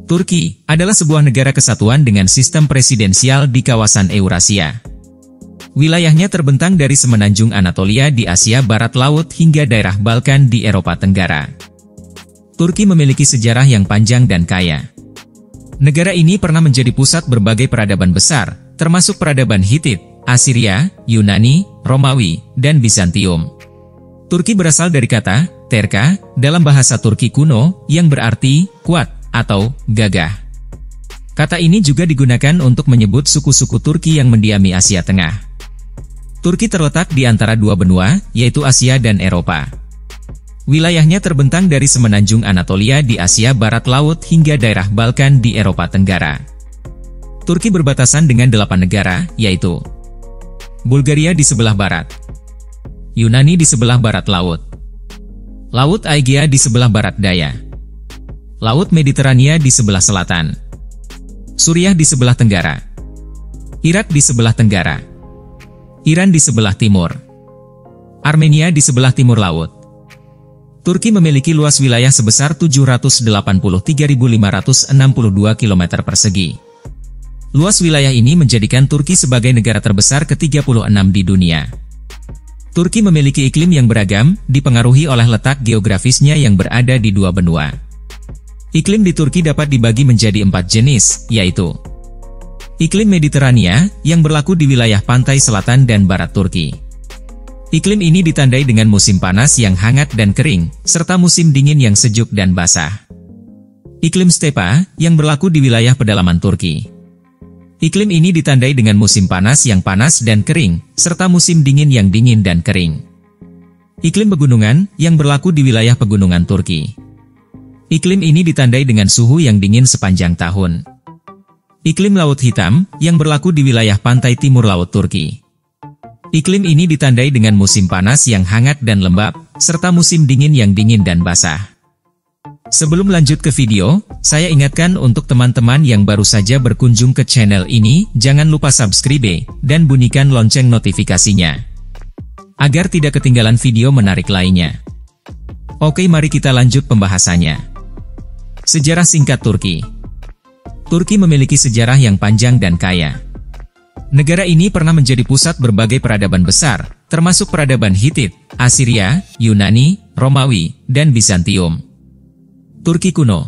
Turki adalah sebuah negara kesatuan dengan sistem presidensial di kawasan Eurasia. Wilayahnya terbentang dari semenanjung Anatolia di Asia Barat Laut hingga daerah Balkan di Eropa Tenggara. Turki memiliki sejarah yang panjang dan kaya. Negara ini pernah menjadi pusat berbagai peradaban besar, termasuk peradaban Hitit, Assyria, Yunani, Romawi, dan Bizantium. Turki berasal dari kata terka dalam bahasa Turki kuno yang berarti kuat atau gagah. Kata ini juga digunakan untuk menyebut suku-suku Turki yang mendiami Asia Tengah. Turki terletak di antara dua benua, yaitu Asia dan Eropa. Wilayahnya terbentang dari semenanjung Anatolia di Asia Barat Laut hingga daerah Balkan di Eropa Tenggara. Turki berbatasan dengan 8 negara, yaitu Bulgaria di sebelah barat, Yunani di sebelah barat laut, Laut Aegea di sebelah barat daya, Laut Mediterania di sebelah selatan, Suriah di sebelah tenggara, Irak di sebelah tenggara, Iran di sebelah timur, Armenia di sebelah timur laut. Turki memiliki luas wilayah sebesar 783.562 km persegi. Luas wilayah ini menjadikan Turki sebagai negara terbesar ke-36 di dunia. Turki memiliki iklim yang beragam, dipengaruhi oleh letak geografisnya yang berada di dua benua. Iklim di Turki dapat dibagi menjadi 4 jenis, yaitu iklim Mediterania, yang berlaku di wilayah pantai selatan dan barat Turki. Iklim ini ditandai dengan musim panas yang hangat dan kering, serta musim dingin yang sejuk dan basah. Iklim Stepa, yang berlaku di wilayah pedalaman Turki. Iklim ini ditandai dengan musim panas yang panas dan kering, serta musim dingin yang dingin dan kering. Iklim pegunungan, yang berlaku di wilayah pegunungan Turki. Iklim ini ditandai dengan suhu yang dingin sepanjang tahun. Iklim Laut Hitam, yang berlaku di wilayah pantai timur laut Turki. Iklim ini ditandai dengan musim panas yang hangat dan lembab, serta musim dingin yang dingin dan basah. Sebelum lanjut ke video, saya ingatkan untuk teman-teman yang baru saja berkunjung ke channel ini, jangan lupa subscribe, dan bunyikan lonceng notifikasinya, agar tidak ketinggalan video menarik lainnya. Oke, mari kita lanjut pembahasannya. Sejarah singkat Turki. Turki memiliki sejarah yang panjang dan kaya. Negara ini pernah menjadi pusat berbagai peradaban besar, termasuk peradaban Hitit, Assyria, Yunani, Romawi, dan Bizantium. Turki kuno.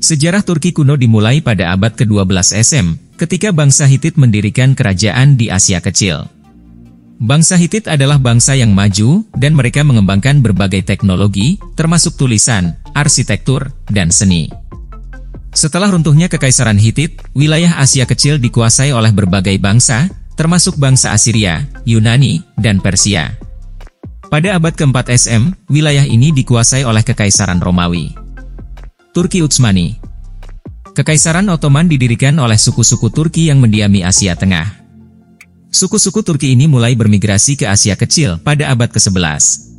Sejarah Turki kuno dimulai pada abad ke-12 SM, ketika bangsa Hitit mendirikan kerajaan di Asia Kecil. Bangsa Hitit adalah bangsa yang maju, dan mereka mengembangkan berbagai teknologi, termasuk tulisan, arsitektur, dan seni. Setelah runtuhnya Kekaisaran Hitit, wilayah Asia Kecil dikuasai oleh berbagai bangsa, termasuk bangsa Assyria, Yunani, dan Persia. Pada abad ke-4 SM, wilayah ini dikuasai oleh Kekaisaran Romawi. Turki Utsmani. Kekaisaran Ottoman didirikan oleh suku-suku Turki yang mendiami Asia Tengah. Suku-suku Turki ini mulai bermigrasi ke Asia Kecil pada abad ke-11.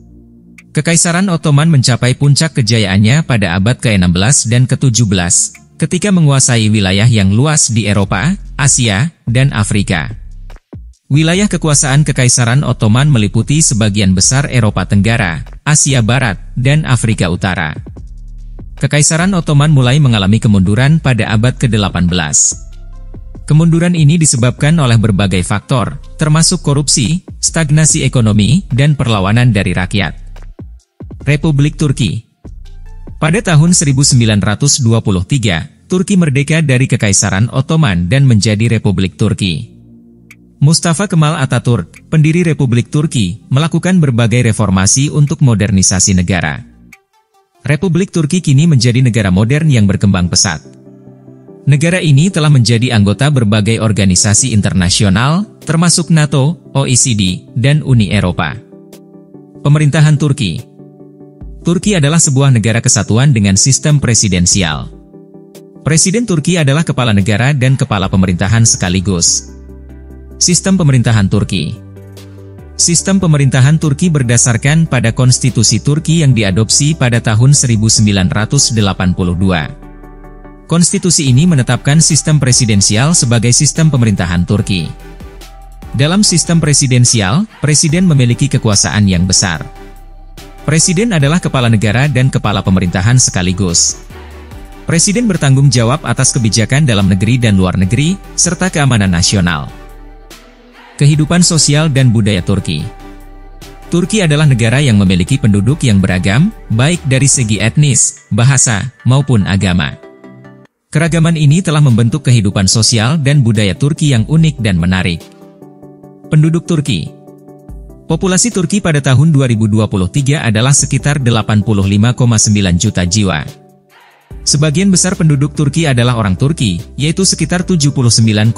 Kekaisaran Ottoman mencapai puncak kejayaannya pada abad ke-16 dan ke-17, ketika menguasai wilayah yang luas di Eropa, Asia, dan Afrika. Wilayah kekuasaan Kekaisaran Ottoman meliputi sebagian besar Eropa Tenggara, Asia Barat, dan Afrika Utara. Kekaisaran Ottoman mulai mengalami kemunduran pada abad ke-18. Kemunduran ini disebabkan oleh berbagai faktor, termasuk korupsi, stagnasi ekonomi, dan perlawanan dari rakyat. Republik Turki. Pada tahun 1923, Turki merdeka dari Kekaisaran Ottoman dan menjadi Republik Turki. Mustafa Kemal Atatürk, pendiri Republik Turki, melakukan berbagai reformasi untuk modernisasi negara. Republik Turki kini menjadi negara modern yang berkembang pesat. Negara ini telah menjadi anggota berbagai organisasi internasional, termasuk NATO, OECD, dan Uni Eropa. Pemerintahan Turki. Turki adalah sebuah negara kesatuan dengan sistem presidensial. Presiden Turki adalah kepala negara dan kepala pemerintahan sekaligus. Sistem pemerintahan Turki. Sistem pemerintahan Turki berdasarkan pada konstitusi Turki yang diadopsi pada tahun 1982. Konstitusi ini menetapkan sistem presidensial sebagai sistem pemerintahan Turki. Dalam sistem presidensial, presiden memiliki kekuasaan yang besar. Presiden adalah kepala negara dan kepala pemerintahan sekaligus. Presiden bertanggung jawab atas kebijakan dalam negeri dan luar negeri, serta keamanan nasional. Kehidupan sosial dan budaya Turki. Turki adalah negara yang memiliki penduduk yang beragam, baik dari segi etnis, bahasa, maupun agama. Keragaman ini telah membentuk kehidupan sosial dan budaya Turki yang unik dan menarik. Penduduk Turki. Populasi Turki pada tahun 2023 adalah sekitar 85,9 juta jiwa. Sebagian besar penduduk Turki adalah orang Turki, yaitu sekitar 79,5%.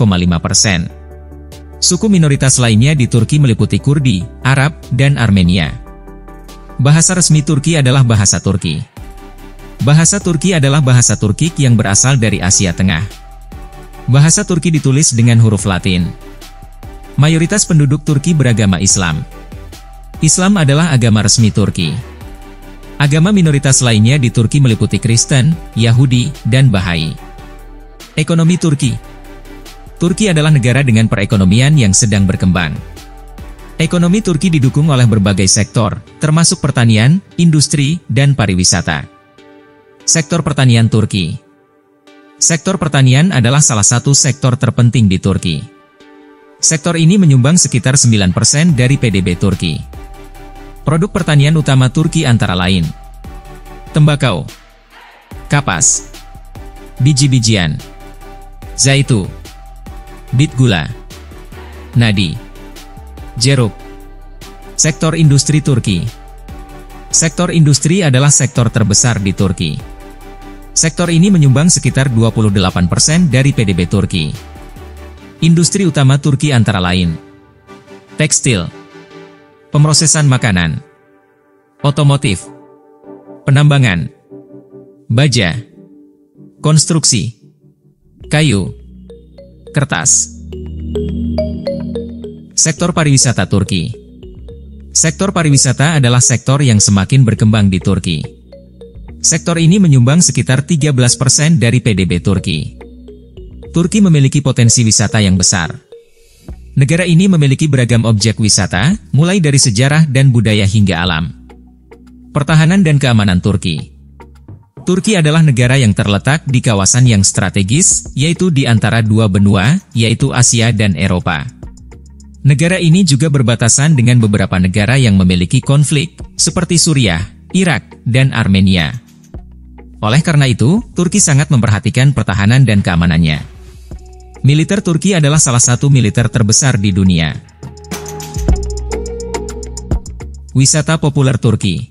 Suku minoritas lainnya di Turki meliputi Kurdi, Arab, dan Armenia. Bahasa resmi Turki adalah bahasa Turki. Bahasa Turki adalah bahasa Turkik yang berasal dari Asia Tengah. Bahasa Turki ditulis dengan huruf Latin. Mayoritas penduduk Turki beragama Islam. Islam adalah agama resmi Turki. Agama minoritas lainnya di Turki meliputi Kristen, Yahudi, dan Bahai. Ekonomi Turki. Turki adalah negara dengan perekonomian yang sedang berkembang. Ekonomi Turki didukung oleh berbagai sektor, termasuk pertanian, industri, dan pariwisata. Sektor pertanian Turki. Sektor pertanian adalah salah satu sektor terpenting di Turki. Sektor ini menyumbang sekitar 9% dari PDB Turki. Produk pertanian utama Turki antara lain tembakau, kapas, biji-bijian, zaitu, bit gula, nadi, jeruk. Sektor industri Turki. Sektor industri adalah sektor terbesar di Turki. Sektor ini menyumbang sekitar 28% dari PDB Turki. Industri utama Turki antara lain tekstil, pemrosesan makanan, otomotif, penambangan, baja, konstruksi, kayu, kertas. Sektor pariwisata Turki. Sektor pariwisata adalah sektor yang semakin berkembang di Turki. Sektor ini menyumbang sekitar 13% dari PDB Turki. Turki memiliki potensi wisata yang besar. Negara ini memiliki beragam objek wisata, mulai dari sejarah dan budaya hingga alam. Pertahanan dan keamanan Turki. Turki adalah negara yang terletak di kawasan yang strategis, yaitu di antara dua benua, yaitu Asia dan Eropa. Negara ini juga berbatasan dengan beberapa negara yang memiliki konflik, seperti Suriah, Irak, dan Armenia. Oleh karena itu, Turki sangat memperhatikan pertahanan dan keamanannya. Militer Turki adalah salah satu militer terbesar di dunia. Wisata populer Turki.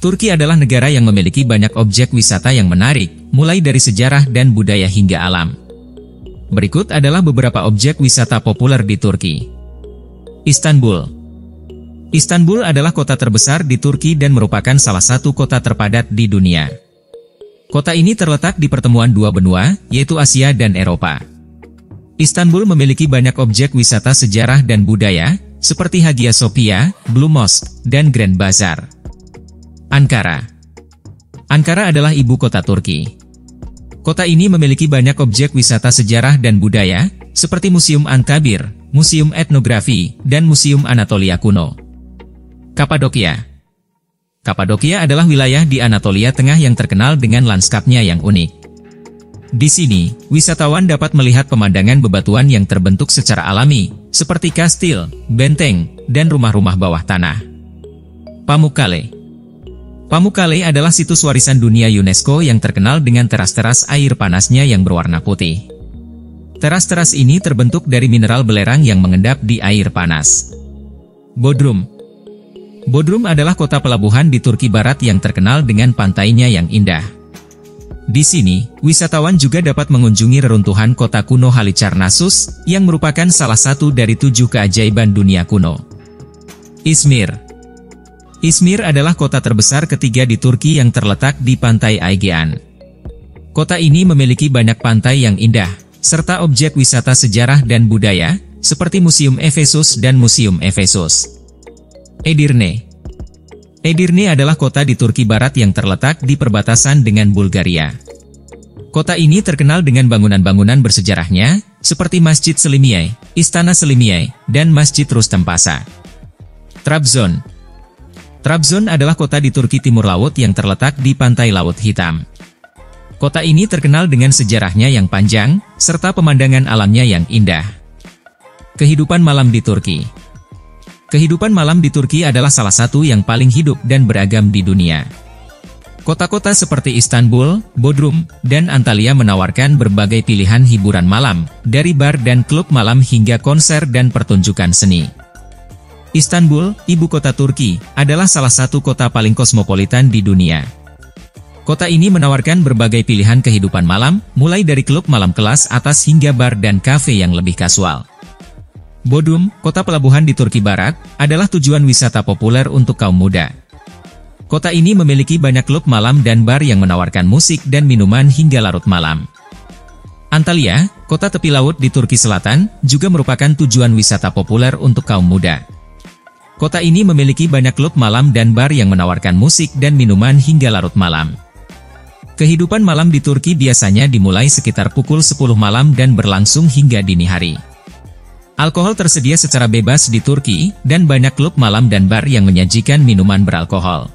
Turki adalah negara yang memiliki banyak objek wisata yang menarik, mulai dari sejarah dan budaya hingga alam. Berikut adalah beberapa objek wisata populer di Turki. Istanbul. Istanbul adalah kota terbesar di Turki dan merupakan salah satu kota terpadat di dunia. Kota ini terletak di pertemuan dua benua, yaitu Asia dan Eropa. Istanbul memiliki banyak objek wisata sejarah dan budaya, seperti Hagia Sophia, Blue Mosque, dan Grand Bazaar. Ankara. Ankara adalah ibu kota Turki. Kota ini memiliki banyak objek wisata sejarah dan budaya, seperti Museum Ankabir, Museum Etnografi, dan Museum Anatolia Kuno. Kapadokia. Kapadokia adalah wilayah di Anatolia Tengah yang terkenal dengan lanskapnya yang unik. Di sini, wisatawan dapat melihat pemandangan bebatuan yang terbentuk secara alami, seperti kastil, benteng, dan rumah-rumah bawah tanah. Pamukkale. Pamukkale adalah situs warisan dunia UNESCO yang terkenal dengan teras-teras air panasnya yang berwarna putih. Teras-teras ini terbentuk dari mineral belerang yang mengendap di air panas. Bodrum. Bodrum adalah kota pelabuhan di Turki Barat yang terkenal dengan pantainya yang indah. Di sini, wisatawan juga dapat mengunjungi reruntuhan kota kuno Halicarnassus, yang merupakan salah satu dari 7 keajaiban dunia kuno. Izmir. Izmir adalah kota terbesar ketiga di Turki yang terletak di pantai Aegean. Kota ini memiliki banyak pantai yang indah, serta objek wisata sejarah dan budaya, seperti Museum Efesus dan Museum Efesus. Edirne. Edirne adalah kota di Turki Barat yang terletak di perbatasan dengan Bulgaria. Kota ini terkenal dengan bangunan-bangunan bersejarahnya, seperti Masjid Selimiye, Istana Selimiye, dan Masjid Rustem Pasa. Trabzon. Trabzon adalah kota di Turki Timur Laut yang terletak di pantai Laut Hitam. Kota ini terkenal dengan sejarahnya yang panjang, serta pemandangan alamnya yang indah. Kehidupan malam di Turki. Kehidupan malam di Turki adalah salah satu yang paling hidup dan beragam di dunia. Kota-kota seperti Istanbul, Bodrum, dan Antalya menawarkan berbagai pilihan hiburan malam, dari bar dan klub malam hingga konser dan pertunjukan seni. Istanbul, ibu kota Turki, adalah salah satu kota paling kosmopolitan di dunia. Kota ini menawarkan berbagai pilihan kehidupan malam, mulai dari klub malam kelas atas hingga bar dan kafe yang lebih kasual. Bodrum, kota pelabuhan di Turki Barat, adalah tujuan wisata populer untuk kaum muda. Kota ini memiliki banyak klub malam dan bar yang menawarkan musik dan minuman hingga larut malam. Antalya, kota tepi laut di Turki Selatan, juga merupakan tujuan wisata populer untuk kaum muda. Kota ini memiliki banyak klub malam dan bar yang menawarkan musik dan minuman hingga larut malam. Kehidupan malam di Turki biasanya dimulai sekitar pukul 10 malam dan berlangsung hingga dini hari. Alkohol tersedia secara bebas di Turki, dan banyak klub malam dan bar yang menyajikan minuman beralkohol.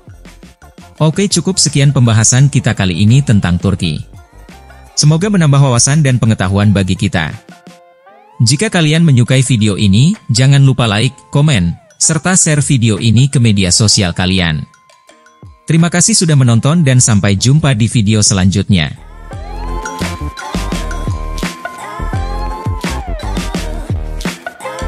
Oke, cukup sekian pembahasan kita kali ini tentang Turki. Semoga menambah wawasan dan pengetahuan bagi kita. Jika kalian menyukai video ini, jangan lupa like, komen, serta share video ini ke media sosial kalian. Terima kasih sudah menonton dan sampai jumpa di video selanjutnya.